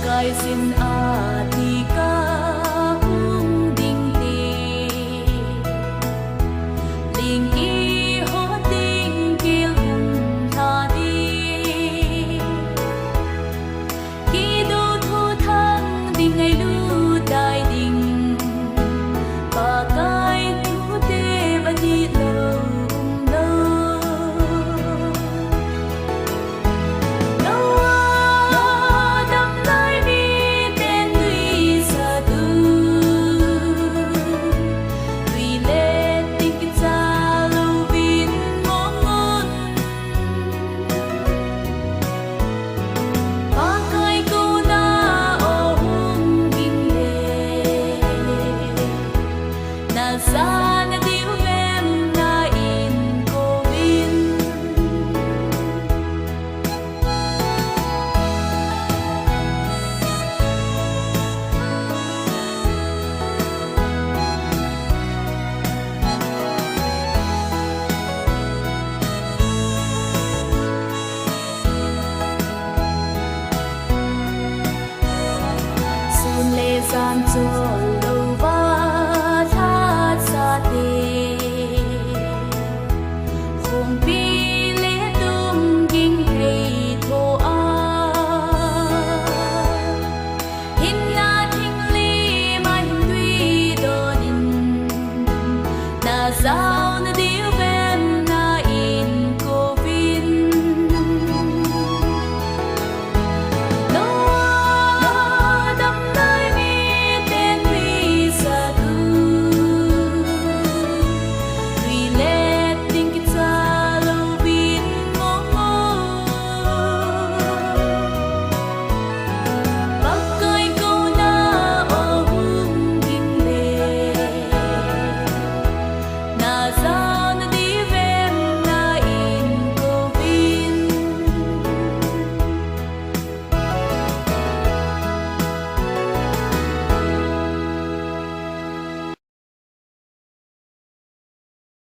gai xin a thì ca hung đinh tì linh y hô tình kia hùng tha đi khi đô thu thăng đình ngày lưu đại đình và cái thu tê và đi lâu sana diu em na in cô vin sun le san cho